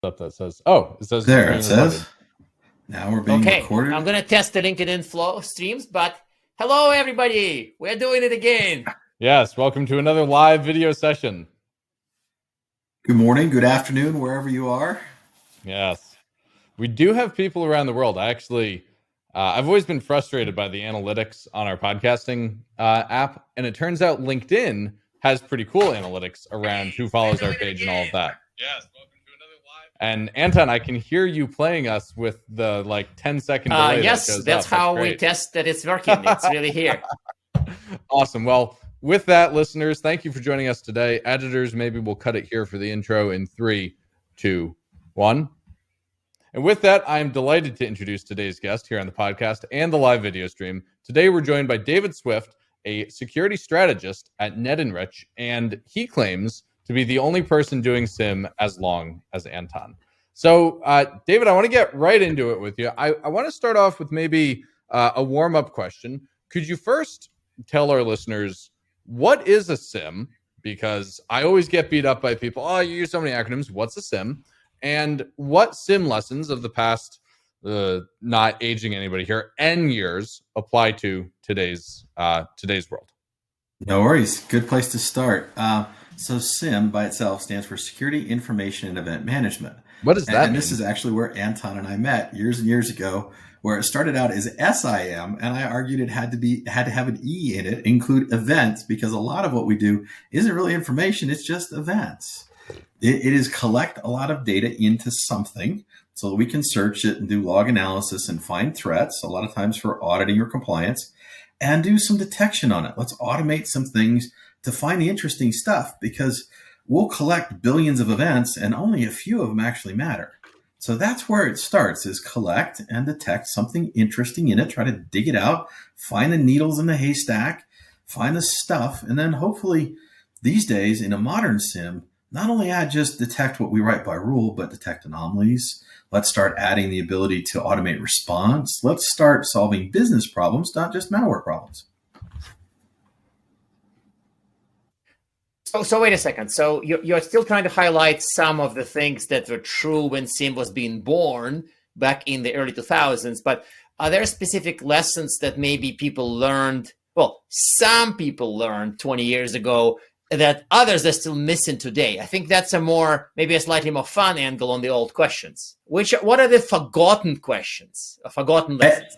Up that says, oh, it says There it stream is loaded. says. Now we're being Okay, recorded. I'm gonna test the LinkedIn flow streams, but hello everybody, we're doing it again. Yes, welcome to another live video session. Good morning, good afternoon, wherever you are. Yes, we do have people around the world. I've always been frustrated by the analytics on our podcasting app, and it turns out LinkedIn has pretty cool analytics around who follows our page and all of that. Yes, welcome to another live. And Anton, I can hear you playing us with the 10-second delay. Yes, that's how we test that it's working. It's really here. Awesome. Well, with that, listeners, thank you for joining us today. Editors, maybe we'll cut it here for the intro in 3, 2, 1. And with that, I am delighted to introduce today's guest here on the podcast and the live video stream. Today, we're joined by David Swift, a security strategist at NetEnrich, and he claims to be the only person doing SIEM as long as Anton. So, David, I want to get right into it with you. I want to start off with maybe a warm-up question. Could you first tell our listeners, what is a SIEM? Because I always get beat up by people, oh, you use so many acronyms. What's a SIEM? And what SIEM lessons of the past, not aging anybody here, N years apply to today's world? No worries. Good place to start. So SIEM by itself stands for Security Information and Event Management. What does that mean? And this is actually where Anton and I met years and years ago, where it started out as SIM, and I argued it had to have an E in it, include events, because a lot of what we do isn't really information, it's just events. It is collect a lot of data into something so that we can search it and do log analysis and find threats, a lot of times for auditing or compliance, and do some detection on it. Let's automate some things to find the interesting stuff, because we'll collect billions of events and only a few of them actually matter. So that's where it starts, is collect and detect something interesting in it, try to dig it out, find the needles in the haystack, find the stuff, and then hopefully these days in a modern SIEM, not only just detect what we write by rule, but detect anomalies. Let's start adding the ability to automate response. Let's start solving business problems, not just malware problems. So wait a second. So you're still trying to highlight some of the things that were true when SIEM was being born back in the early 2000s, but are there specific lessons that maybe people learned, well, some people learned 20 years ago that others are still missing today? I think that's maybe a slightly more fun angle on the old questions. What are the forgotten questions, forgotten lessons?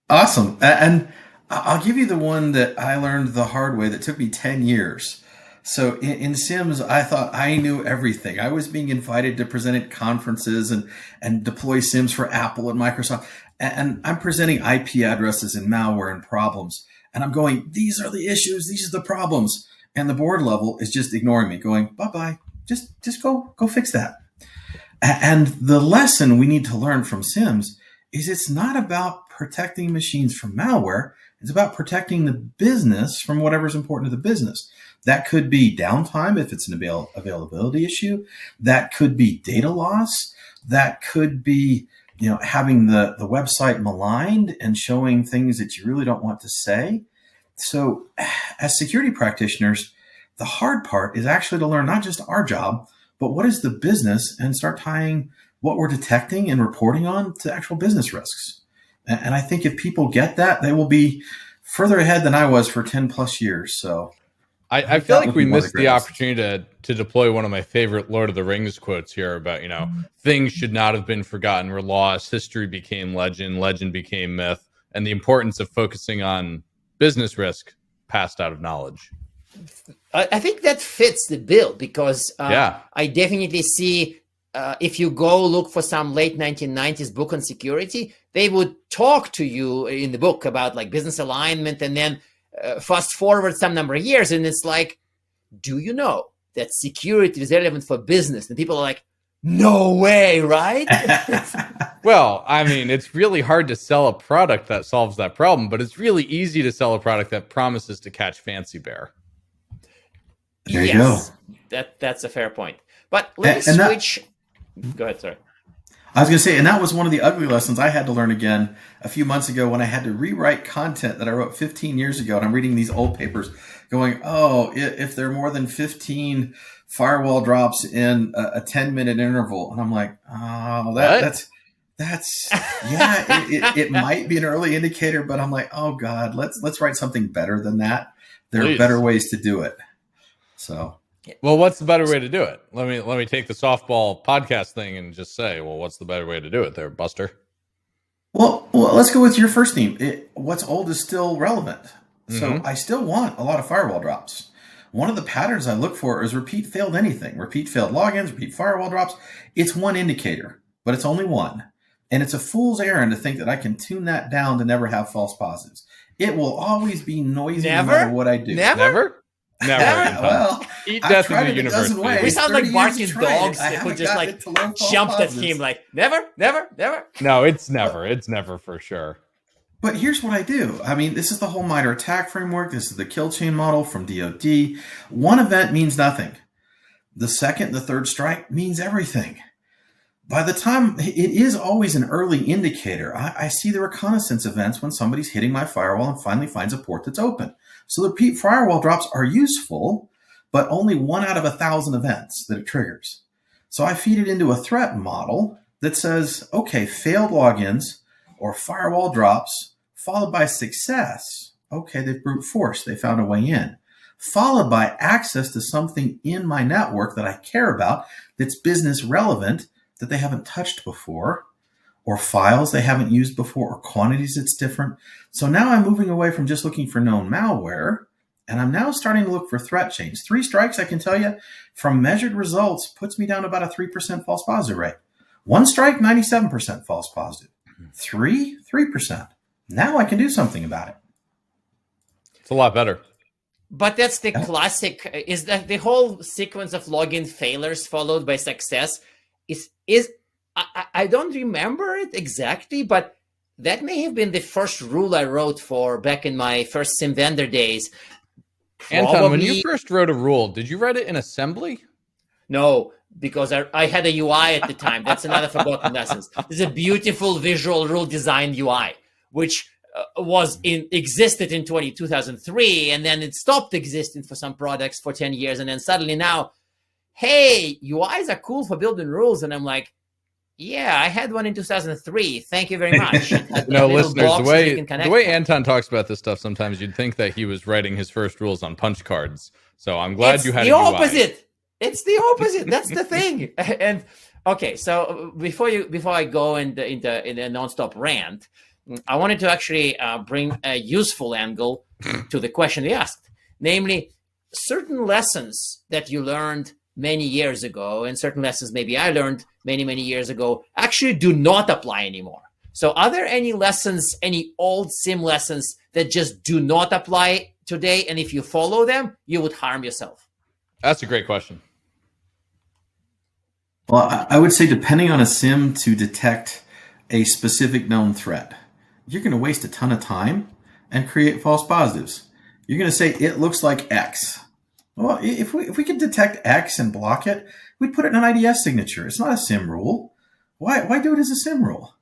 Awesome. And I'll give you the one that I learned the hard way that took me 10 years. So in SIEMs, I thought I knew everything. I was being invited to present at conferences and deploy SIEMs for Apple and Microsoft. And I'm presenting IP addresses and malware and problems. And I'm going, these are the issues. These are the problems. And the board level is just ignoring me, going, bye-bye, just go fix that. And the lesson we need to learn from SIEMs is it's not about protecting machines from malware. It's about protecting the business from whatever's important to the business. That could be downtime if it's an availability issue. That could be data loss. That could be, having the website maligned and showing things that you really don't want to say. So as security practitioners, the hard part is actually to learn not just our job, but what is the business, and start tying what we're detecting and reporting on to actual business risks. And I think if people get that, they will be further ahead than I was for 10 plus years. So I feel like we missed the opportunity to deploy one of my favorite Lord of the Rings quotes here about, things should not have been forgotten, were lost, history became legend, legend became myth, and the importance of focusing on business risk passed out of knowledge. I think that fits the bill, because I definitely see if you go look for some late 1990s book on security, they would talk to you in the book about business alignment, and then fast forward some number of years, and it's like, do you know that security is relevant for business? And people are like, no way, right? Well, I mean, it's really hard to sell a product that solves that problem, but it's really easy to sell a product that promises to catch fancy bear. There you go. That's a fair point. But let's switch. Go ahead, sorry. I was going to say, and that was one of the ugly lessons I had to learn again a few months ago when I had to rewrite content that I wrote 15 years ago. And I'm reading these old papers going, oh, if there are more than 15 firewall drops in a 10-minute interval. And I'm like, oh, that's yeah, it might be an early indicator, but I'm like, oh God, let's write something better than that. There are better ways to do it. So, well, what's the better way to do it? Let me take the softball podcast thing and just say, well, what's the better way to do it there, Buster? Well, let's go with your first theme. What's old is still relevant. So I still want a lot of firewall drops. One of the patterns I look for is repeat failed anything, repeat failed logins, repeat firewall drops. It's one indicator, but it's only one. And it's a fool's errand to think that I can tune that down to never have false positives. It will always be noisy no matter what I do. Never? Well, eat death in the universe. We sound like barking dogs who just like jumped at him like, never. No, it's never. It's never for sure. But here's what I do. I mean, this is the whole MITRE attack framework. This is the kill chain model from DoD. One event means nothing. The second, the third strike means everything. By the time, it is always an early indicator. I see the reconnaissance events when somebody's hitting my firewall and finally finds a port that's open. So the repeat firewall drops are useful, but only 1 out of 1,000 events that it triggers. So I feed it into a threat model that says, okay, failed logins or firewall drops followed by success. Okay, they've brute force. They found a way in. Followed by access to something in my network that I care about that's business relevant that they haven't touched before, or files they haven't used before, or quantities that's different. So now I'm moving away from just looking for known malware, and I'm now starting to look for threat chains. 3 strikes, I can tell you, from measured results, puts me down about a 3% false positive rate. 1 strike, 97% false positive. 3%. Now I can do something about it. It's a lot better. But that's the classic, is that the whole sequence of login failures followed by success I don't remember it exactly, but that may have been the first rule I wrote for back in my first SIEM vendor days. Anton, when you first wrote a rule, did you write it in assembly? No, because I had a UI at the time. That's another forgotten lesson. There's a beautiful visual rule design UI, which existed in 2003, and then it stopped existing for some products for 10 years, and then suddenly now, hey, UIs are cool for building rules, and I'm like, yeah, I had one in 2003. Thank you very much. No, listeners, the way Anton talks about this stuff, sometimes you'd think that he was writing his first rules on punch cards. So I'm glad you had the opposite. It's the opposite. That's the thing. And okay, so before I go in a nonstop rant, I wanted to actually bring a useful angle to the question we asked, namely certain lessons that you learned many years ago, and certain lessons maybe I learned many years ago actually do not apply anymore. So are there any lessons, any old SIEM lessons that just do not apply today, and if you follow them, you would harm yourself? That's a great question. Well, I would say depending on a SIEM to detect a specific known threat, you're going to waste a ton of time and create false positives. You're going to say, it looks like X. Well, if we could detect X and block it, we'd put it in an IDS signature. It's not a SIEM rule. Why do it as a SIEM rule?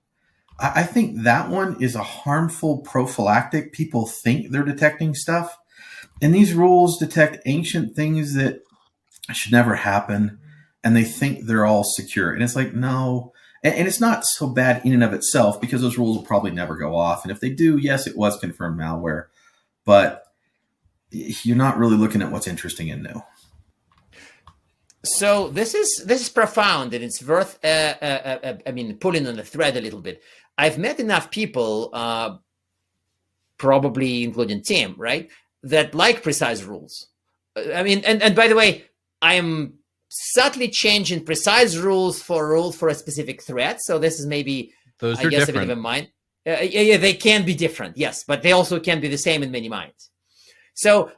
I think that one is a harmful prophylactic. People think they're detecting stuff. And these rules detect ancient things that should never happen. And they think they're all secure. And it's like, no. And it's not so bad in and of itself because those rules will probably never go off. And if they do, yes, it was confirmed malware. But you're not really looking at what's interesting and new. So this is profound, and it's worth pulling on the thread a little bit. I've met enough people, probably including Tim, right, that like precise rules. And by the way, I am subtly changing precise rules for a specific threat. So this is maybe those are different. A bit of a mind. Yeah, they can be different, yes, but they also can be the same in many minds. So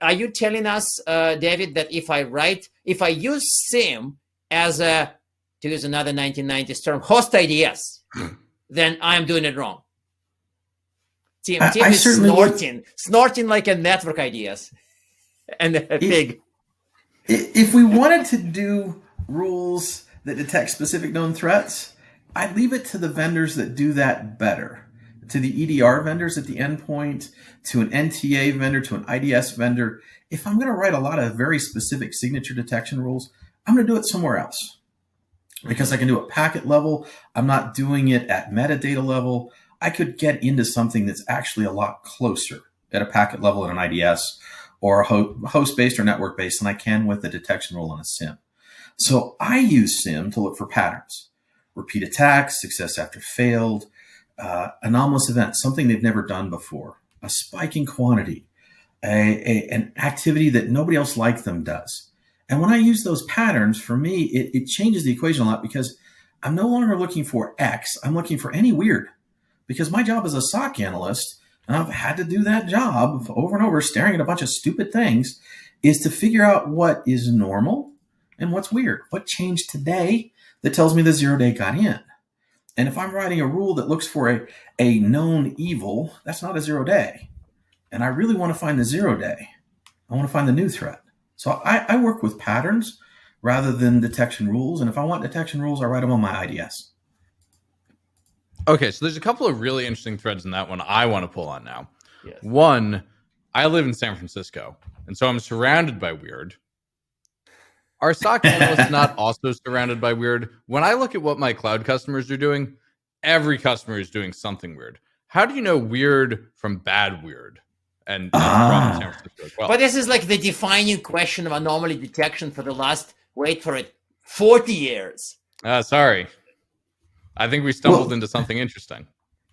are you telling us, David, that if I use SIEM as to use another 1990s term, host IDS, then I'm doing it wrong? Tim is snorting like a network IDS and a pig. If we wanted to do rules that detect specific known threats, I'd leave it to the vendors that do that better. to the EDR vendors at the endpoint, to an NTA vendor, to an IDS vendor, if I'm going to write a lot of very specific signature detection rules, I'm going to do it somewhere else. Because I can do it packet level, I'm not doing it at metadata level. I could get into something that's actually a lot closer at a packet level in an IDS or host-based or network-based than I can with a detection rule in a SIEM. So I use SIEM to look for patterns, repeat attacks, success after failed, anomalous events, something they've never done before, a spike in quantity, an activity that nobody else like them does. And when I use those patterns, for me, it changes the equation a lot because I'm no longer looking for X. I'm looking for any weird because my job as a SOC analyst, and I've had to do that job over and over, staring at a bunch of stupid things, is to figure out what is normal and what's weird. What changed today that tells me the 0-day got in? And if I'm writing a rule that looks for a known evil, that's not a 0-day. And I really want to find the 0-day. I want to find the new threat. So I work with patterns rather than detection rules. And if I want detection rules, I write them on my IDS. Okay, so there's a couple of really interesting threads in that one I want to pull on now. Yes. One, I live in San Francisco, and so I'm surrounded by weird. Are SOC analysts not also surrounded by weird? When I look at what my cloud customers are doing, every customer is doing something weird. How do you know weird from bad weird? And from San Francisco as well. But this is like the defining question of anomaly detection for the last, wait for it, 40 years. Sorry. I think we stumbled into something interesting.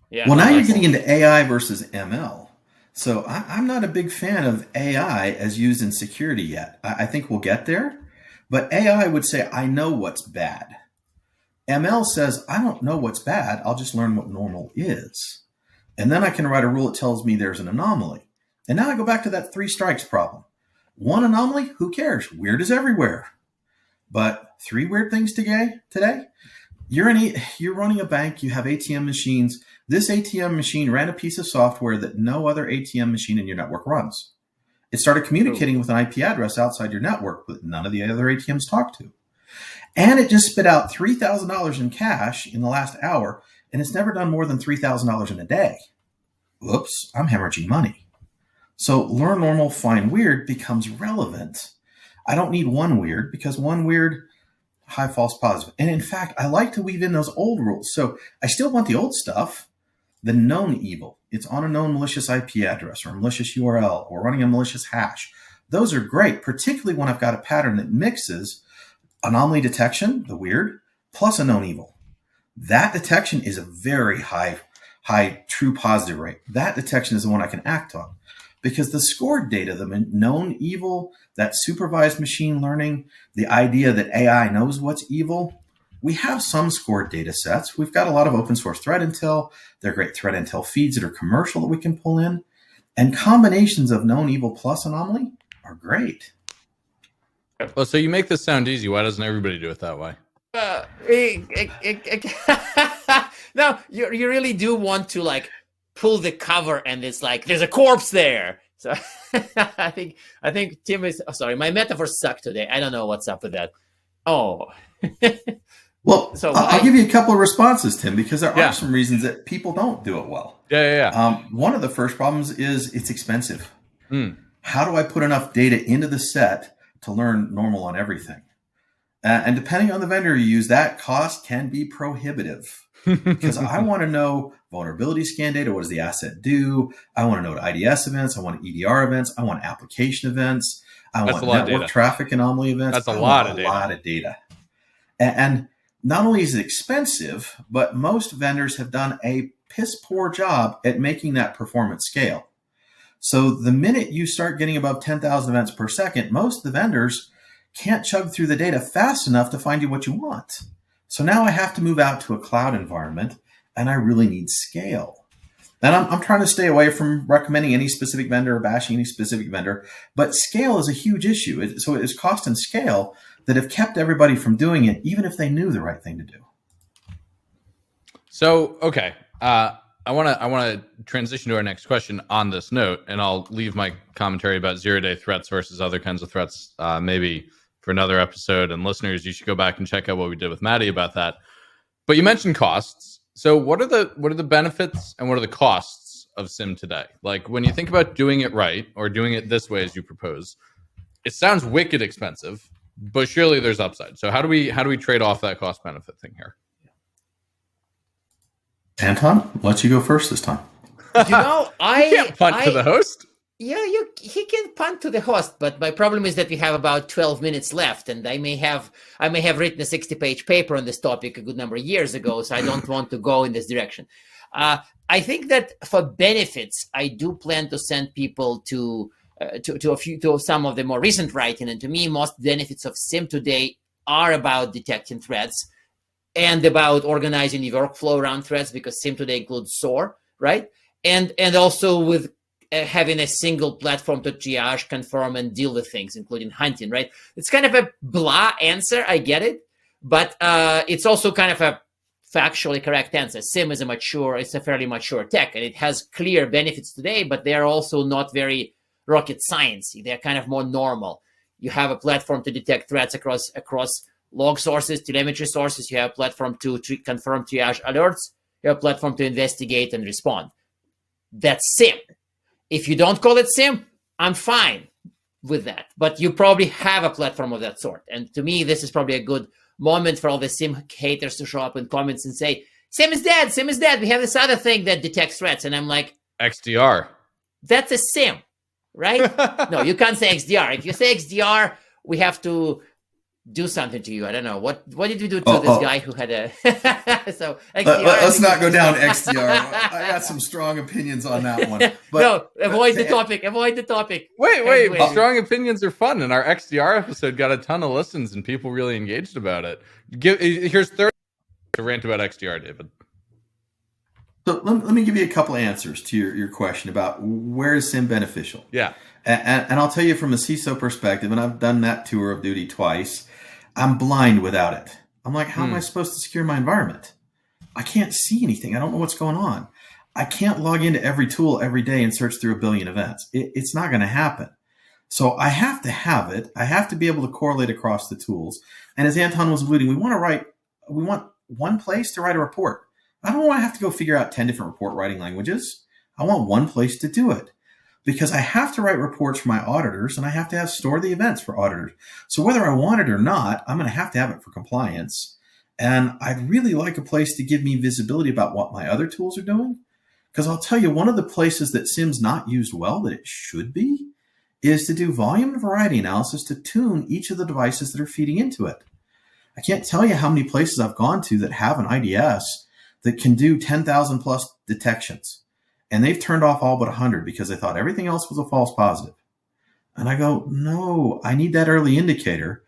Yeah. Well, now you're getting into AI versus ML. So I'm not a big fan of AI as used in security yet. I think we'll get there. But AI would say, I know what's bad. ML says, I don't know what's bad. I'll just learn what normal is. And then I can write a rule that tells me there's an anomaly. And now I go back to that 3 strikes problem. One anomaly, who cares? Weird is everywhere. But 3 weird things today, you're running a bank, you have ATM machines. This ATM machine ran a piece of software that no other ATM machine in your network runs. It started communicating with an IP address outside your network that none of the other ATMs talk to. And it just spit out $3,000 in cash in the last hour, and it's never done more than $3,000 in a day. Whoops, I'm hemorrhaging money. So learn normal, find weird becomes relevant. I don't need one weird because one weird, high false positive. And in fact, I like to weave in those old rules. So I still want the old stuff, the known evil. It's on a known malicious IP address or a malicious URL or running a malicious hash. Those are great, particularly when I've got a pattern that mixes anomaly detection, the weird, plus a known evil. That detection is a very high true positive rate. That detection is the one I can act on. Because the scored data, the known evil, that supervised machine learning, the idea that AI knows what's evil, we have some scored data sets. We've got a lot of open source threat intel. They're great threat intel feeds that are commercial that we can pull in. And combinations of known evil plus anomaly are great. Well, so you make this sound easy. Why doesn't everybody do it that way? No, you really do want to like pull the cover and it's like there's a corpse there. So I think Tim is sorry, my metaphor sucked today. I don't know what's up with that. Oh. Well, so I'll give you a couple of responses, Tim, because there are some reasons that people don't do it well. One of the first problems is it's expensive. How do I put enough data into the set to learn normal on everything? And depending on the vendor you use, that cost can be prohibitive. Because I want to know vulnerability scan data. What does the asset do? I want to know IDS events. I want EDR events. I want application events. I want network traffic anomaly events. That's a lot of data. And not only is it expensive, but most vendors have done a piss poor job at making that performance scale. So the minute you start getting above 10,000 events per second, most of the vendors can't chug through the data fast enough to find you what you want. So now I have to move out to a cloud environment, and I really need scale. And I'm trying to stay away from recommending any specific vendor or bashing any specific vendor, but scale is a huge issue. So it is cost and scale that have kept everybody from doing it, even if they knew the right thing to do. So, okay. I want to transition to our next question on this note, and I'll leave my commentary about zero-day threats versus other kinds of threats maybe for another episode. And listeners, you should go back and check out what we did with Maddie about that. But you mentioned costs. So what are the benefits and what are the costs of SIM today? Like when you think about doing it right or doing it this way as you propose, it sounds wicked expensive, but surely there's upside. So how do we trade off that cost benefit thing here? Anton, I'll let you go first this time. You can't punt to the host. Yeah, he can punt to the host, but my problem is that we have about 12 minutes left, and I may have written a 60-page paper on this topic a good number of years ago, so I don't want to go in this direction. I think that for benefits, I do plan to send people to some of the more recent writing, and to me, most benefits of SIEM today are about detecting threats and about organizing the workflow around threats, because SIEM today includes SOAR, right? And also with having a single platform to triage, confirm, and deal with things, including hunting, right? It's kind of a blah answer, I get it, but it's also kind of a factually correct answer. SIEM is a fairly mature tech, and it has clear benefits today, but they are also not very rocket sciencey. They're kind of more normal. You have a platform to detect threats across log sources, telemetry sources. You have a platform to confirm triage alerts. You have a platform to investigate and respond. That's SIEM. If you don't call it SIEM, I'm fine with that. But you probably have a platform of that sort. And to me, this is probably a good moment for all the SIEM haters to show up in comments and say, SIEM is dead, SIEM is dead. We have this other thing that detects threats. And I'm like, XDR. That's a SIEM, right? No, you can't say XDR. If you say XDR, we have to do something to you. I don't know. What did we do to this guy who had a... So XDR, let's not go down XDR. I got some strong opinions on that one. But, no, avoid the topic. Avoid the topic. Wait. Strong opinions are fun. And our XDR episode got a ton of listens and people really engaged about it. Here's 30 to rant about XDR, David. So let me give you a couple answers to your question about where is SIEM beneficial. Yeah. And I'll tell you from a CISO perspective, and I've done that tour of duty twice, I'm blind without it. I'm like, how am I supposed to secure my environment? I can't see anything. I don't know what's going on. I can't log into every tool every day and search through a billion events. It's not going to happen. So I have to have it. I have to be able to correlate across the tools. And as Anton was alluding, we want one place to write a report. I don't want to have to go figure out 10 different report writing languages. I want one place to do it, because I have to write reports for my auditors and I have to store the events for auditors. So whether I want it or not, I'm going to have it for compliance. And I'd really like a place to give me visibility about what my other tools are doing. Because I'll tell you, one of the places that SIEM's not used well that it should be is to do volume and variety analysis to tune each of the devices that are feeding into it. I can't tell you how many places I've gone to that have an IDS that can do 10,000 plus detections. And they've turned off all but 100 because they thought everything else was a false positive. And I go, no, I need that early indicator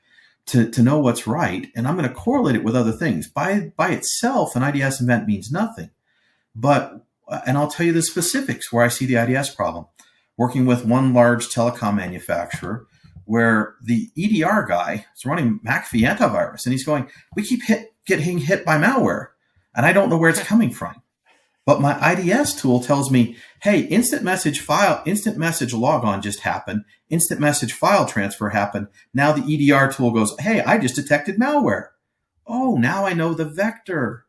to know what's right. And I'm going to correlate it with other things. By itself, an IDS event means nothing. And I'll tell you the specifics where I see the IDS problem. Working with one large telecom manufacturer where the EDR guy is running McAfee antivirus. And he's going, we keep getting hit by malware. And I don't know where it's coming from. But my IDS tool tells me, hey, instant message logon just happened. Instant message file transfer happened. Now the EDR tool goes, hey, I just detected malware. Oh, now I know the vector.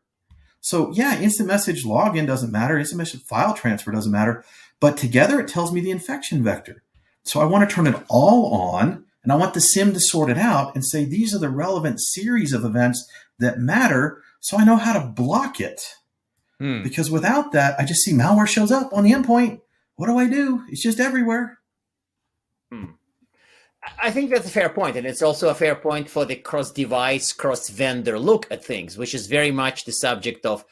So yeah, instant message login doesn't matter. Instant message file transfer doesn't matter. But together it tells me the infection vector. So I want to turn it all on, and I want the SIEM to sort it out and say, these are the relevant series of events that matter, so I know how to block it. Because without that, I just see malware shows up on the endpoint. What do I do? It's just everywhere. I think that's a fair point. And it's also a fair point for the cross-device, cross-vendor look at things, which is very much the subject of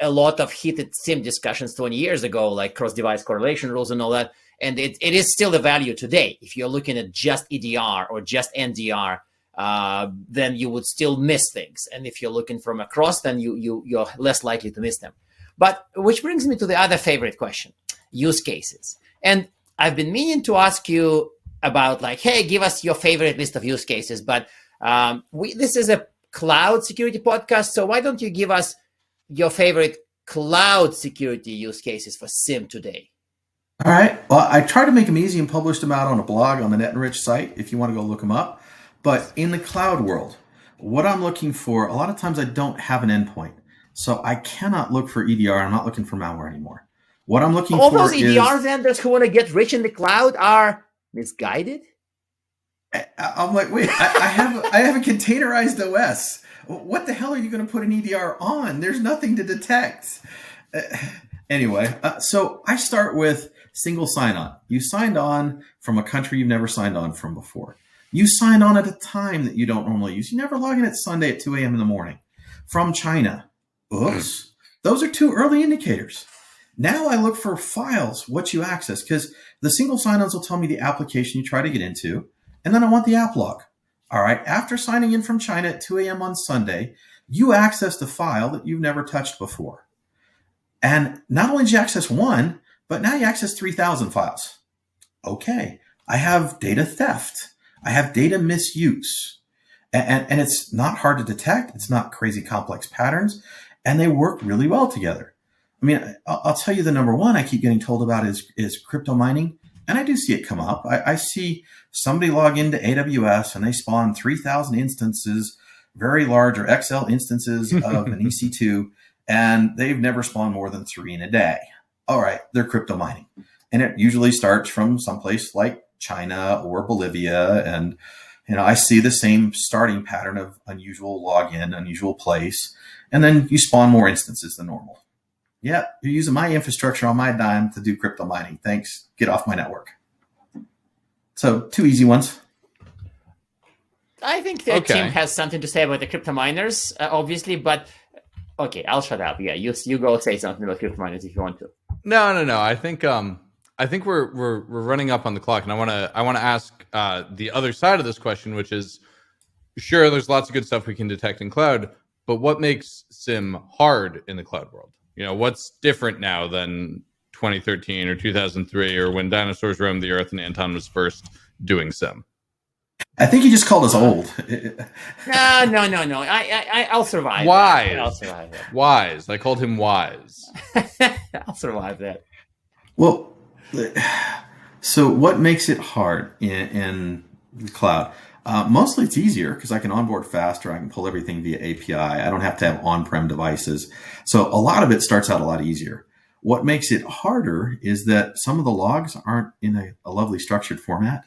a lot of heated SIEM discussions 20 years ago, like cross-device correlation rules and all that. And it is still the value today. If you're looking at just EDR or just NDR, then you would still miss things. And if you're looking from across, then you're less likely to miss them. But which brings me to the other favorite question, use cases. And I've been meaning to ask you about like, hey, give us your favorite list of use cases. But this is a cloud security podcast. So why don't you give us your favorite cloud security use cases for SIEM today? All right. Well, I tried to make them easy and published them out on a blog on the NetEnrich site if you want to go look them up. But in the cloud world, what I'm looking for, a lot of times I don't have an endpoint. So I cannot look for EDR. I'm not looking for malware anymore. What I'm looking All for those EDR is vendors who want to get rich in the cloud are misguided. I'm like, wait, I have a containerized OS. What the hell are you going to put an EDR on? There's nothing to detect. Anyway, so I start with single sign-on. You signed on from a country you've never signed on from before. You signed on at a time that you don't normally use. You never log in at Sunday at 2 a.m. in the morning from China. Oops. Those are two early indicators. Now I look for files, what you access, because the single sign-ons will tell me the application you try to get into, and then I want the app log. All right, after signing in from China at 2 a.m. on Sunday, you accessed a file that you've never touched before. And not only did you access one, but now you access 3,000 files. Okay, I have data theft. I have data misuse. And it's not hard to detect. It's not crazy complex patterns. And they work really well together. I mean, I'll tell you the number one I keep getting told about is crypto mining. And I do see it come up. I see somebody log into AWS and they spawn 3,000 instances, very large or XL instances of an EC2, and they've never spawned more than 3 in a day. All right, they're crypto mining. And it usually starts from someplace like China or Bolivia. And, I see the same starting pattern of unusual login, unusual place. And then you spawn more instances than normal. Yeah, you're using my infrastructure on my dime to do crypto mining. Thanks. Get off my network. So 2 easy ones. I think that Tim has something to say about the crypto miners, obviously, but okay, I'll shut up. Yeah, you go say something about crypto miners if you want to. No. I think we're running up on the clock, and I want to ask the other side of this question, which is, sure, there's lots of good stuff we can detect in cloud, but what makes SIEM hard in the cloud world? What's different now than 2013 or 2003 or when dinosaurs roamed the earth and Anton was first doing SIEM? I think he just called us old. No. I'll survive. Wise. I'll survive that. Wise. I called him wise. I'll survive that. Well, so what makes it hard in the cloud? Mostly it's easier because I can onboard faster. I can pull everything via API. I don't have to have on-prem devices. So a lot of it starts out a lot easier. What makes it harder is that some of the logs aren't in a lovely structured format,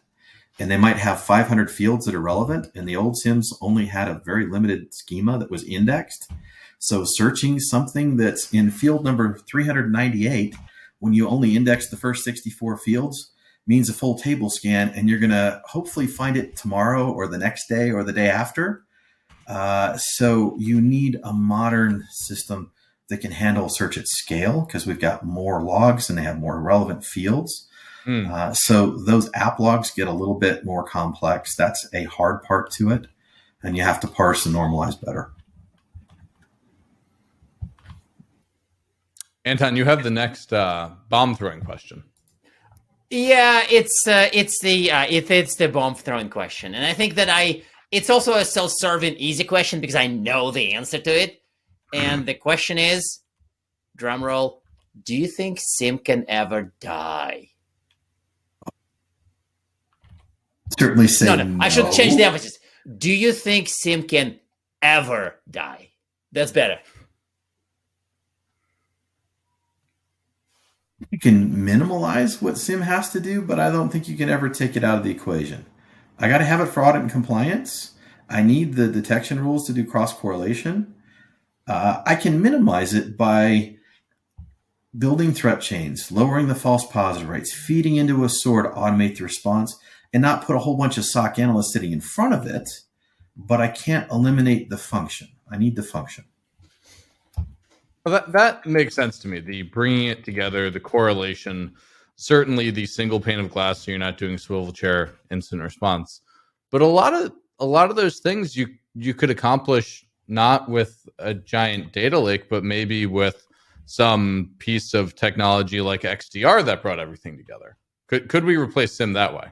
and they might have 500 fields that are relevant, and the old SIEMs only had a very limited schema that was indexed. So searching something that's in field number 398 when you only index the first 64 fields means a full table scan, and you're going to hopefully find it tomorrow or the next day or the day after. So you need a modern system that can handle search at scale because we've got more logs and they have more relevant fields. So those app logs get a little bit more complex. That's a hard part to it, and you have to parse and normalize better. Anton, you have the next bomb throwing question. Yeah, it's the bomb throwing question, and I think that it's also a self-serving easy question because I know the answer to it. And the question is, drumroll, do you think SIEM can ever die? Certainly say no. I should change the emphasis. Do you think SIEM can ever die? That's better. You can minimalize what SIEM has to do, but I don't think you can ever take it out of the equation. I got to have it for audit and compliance. I need the detection rules to do cross-correlation. I can minimize it by building threat chains, lowering the false positive rates, feeding into a SOAR to automate the response, and not put a whole bunch of SOC analysts sitting in front of it, but I can't eliminate the function. I need the function. Well, that makes sense to me. The bringing it together, the correlation, certainly the single pane of glass, so you're not doing swivel chair instant response. But a lot of those things you could accomplish not with a giant data lake, but maybe with some piece of technology like XDR that brought everything together. Could we replace SIEM that way?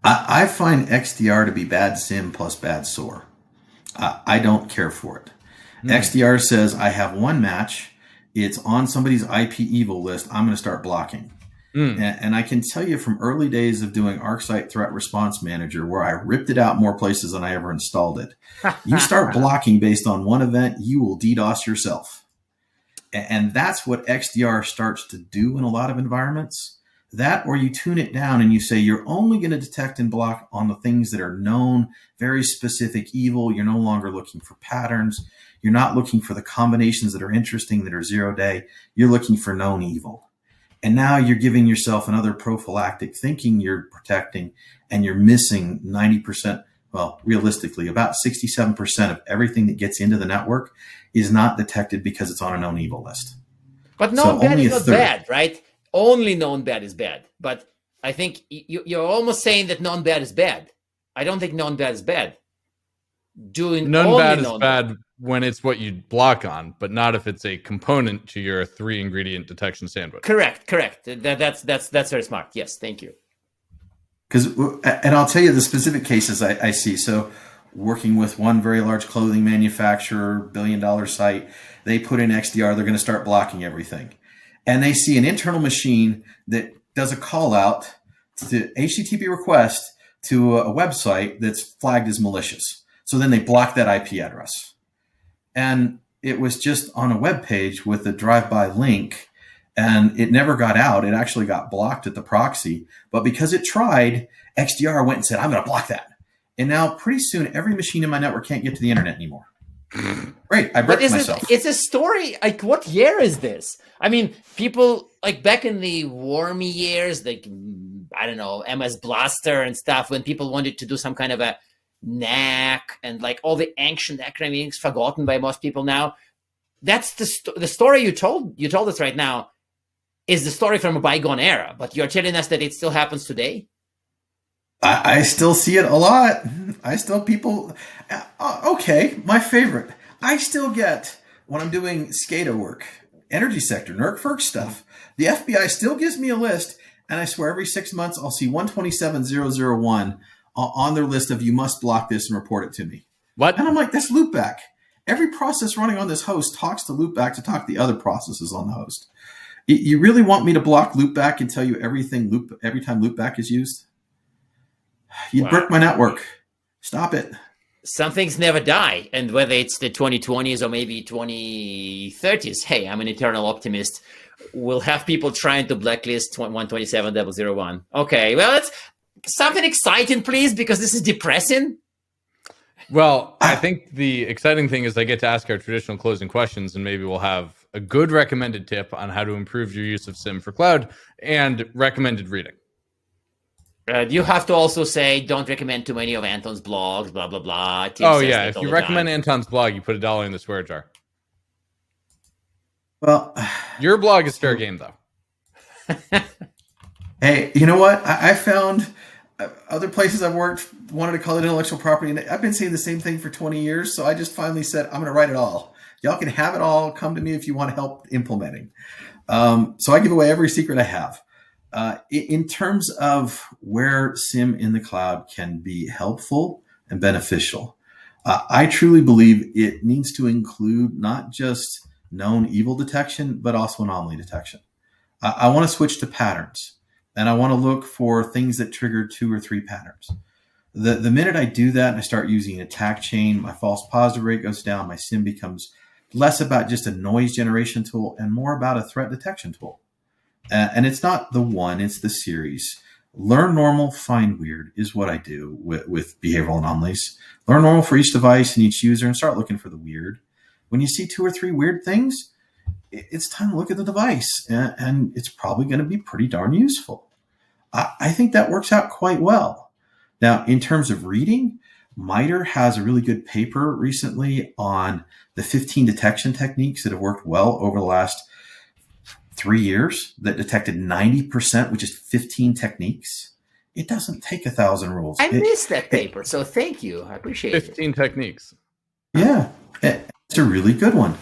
I find XDR to be bad SIEM plus bad SOAR. I don't care for it. XDR says I have one match. It's on somebody's IP evil list. I'm going to start blocking. Mm. And I can tell you from early days of doing ArcSight Threat Response Manager, where I ripped it out more places than I ever installed it. You start blocking based on one event, you will DDoS yourself. And that's what XDR starts to do in a lot of environments. That, or you tune it down and you say you're only going to detect and block on the things that are known, very specific evil. You're no longer looking for patterns. You're not looking for the combinations that are interesting, that are 0-day. You're looking for known evil. And now you're giving yourself another prophylactic, thinking you're protecting, and you're missing 90%. Well, realistically, about 67% of everything that gets into the network is not detected because it's on a known evil list. But known So bad only is a not third. bad, right? Only known bad is bad. But I think you're almost saying that known bad is bad. I don't think known bad is bad. Doing None only bad is known bad when it's what you block on, but not if it's a component to your 3-ingredient detection sandwich. Correct. That's very smart. Yes, thank you. And I'll tell you the specific cases I see. So working with one very large clothing manufacturer, billion-dollar site, they put in XDR, they're going to start blocking everything. And they see an internal machine that does a call out to HTTP request to a website that's flagged as malicious. So then they block that IP address. And it was just on a web page with a drive-by link, and it never got out. It actually got blocked at the proxy. But because it tried, XDR went and said, I'm going to block that. And now pretty soon, every machine in my network can't get to the internet anymore. Great. I bricked myself. It's a story. Like, what year is this? I mean, people like back in the wormy years, like, I don't know, MS Blaster and stuff, when people wanted to do some kind of a NAC and like all the ancient acronyms forgotten by most people now. That's the story you told us right now is the story from a bygone era, but you're telling us that it still happens today? I still see it a lot. I still people. Okay, my favorite. I still get when I'm doing SCADA work, energy sector, NERC stuff. The FBI still gives me a list, and I swear every 6 months I'll see 127,001 on their list of you must block this and report it to me. What? And I'm like, that's loopback. Every process running on this host talks to loopback to talk to the other processes on the host. You really want me to block loopback and tell you every time loopback is used? You'd brick my network. Stop it. Some things never die. And whether it's the 2020s or maybe 2030s, hey, I'm an eternal optimist. We'll have people trying to blacklist 127,001. Okay, well, it's something exciting, please, because this is depressing. Well, I think the exciting thing is I get to ask our traditional closing questions, and maybe we'll have a good recommended tip on how to improve your use of SIEM for cloud and recommended reading. You have to also say, don't recommend too many of Anton's blogs, blah, blah, blah. Oh, yeah. If you recommend Anton's blog, you put $1 in the swear jar. Well, your blog is fair game, though. Hey, you know what? I found other places I've worked wanted to call it intellectual property, and I've been saying the same thing for 20 years. So I just finally said, I'm going to write it all. Y'all can have it all. Come to me if you want help implementing. So I give away every secret I have. In terms of where SIEM in the cloud can be helpful and beneficial, I truly believe it needs to include not just known evil detection, but also anomaly detection. I want to switch to patterns, and I want to look for things that trigger 2 or 3 patterns. The minute I do that and I start using an attack chain, my false positive rate goes down. My SIEM becomes less about just a noise generation tool and more about a threat detection tool. And it's not the one, it's the series. Learn normal, find weird is what I do with behavioral anomalies. Learn normal for each device and each user and start looking for the weird. When you see 2 or 3 weird things, it's time to look at the device, and it's probably going to be pretty darn useful. I think that works out quite well. Now, in terms of reading, MITRE has a really good paper recently on the 15 detection techniques that have worked well over the last 3 years that detected 90%, which is 15 techniques. It doesn't take 1,000 rules. I missed that paper, so thank you. I appreciate 15 techniques. Yeah, it's a really good one.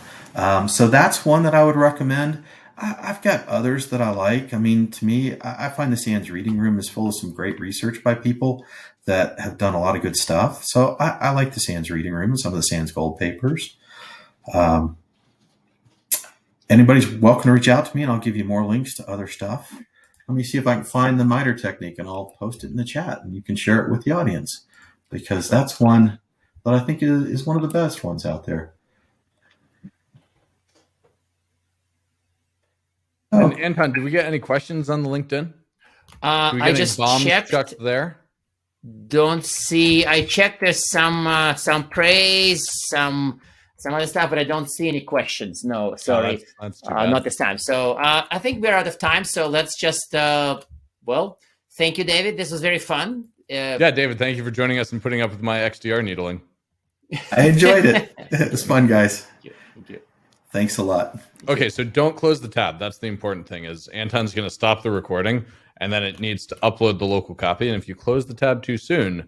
So that's one that I would recommend. I've got others that I like. I mean, to me, I find the SANS reading room is full of some great research by people that have done a lot of good stuff. So I like the SANS reading room and some of the SANS gold papers. Anybody's welcome to reach out to me, and I'll give you more links to other stuff. Let me see if I can find the miter technique, and I'll post it in the chat, and you can share it with the audience, because that's one that I think is one of the best ones out there. And Anton, do we get any questions on the LinkedIn? Do we get I any just bombs checked. chucked there? Don't see. I checked. There's some praise, some other stuff, but I don't see any questions. No, sorry, that's too bad. not this time. So I think we're out of time. So let's just thank you, David. This was very fun. Yeah, David, thank you for joining us and putting up with my XDR needling. I enjoyed it. It was fun, guys. Thank you. Thank you. Thanks a lot. Okay, so don't close the tab. That's the important thing. Is Anton's going to stop the recording, and then it needs to upload the local copy. And if you close the tab too soon,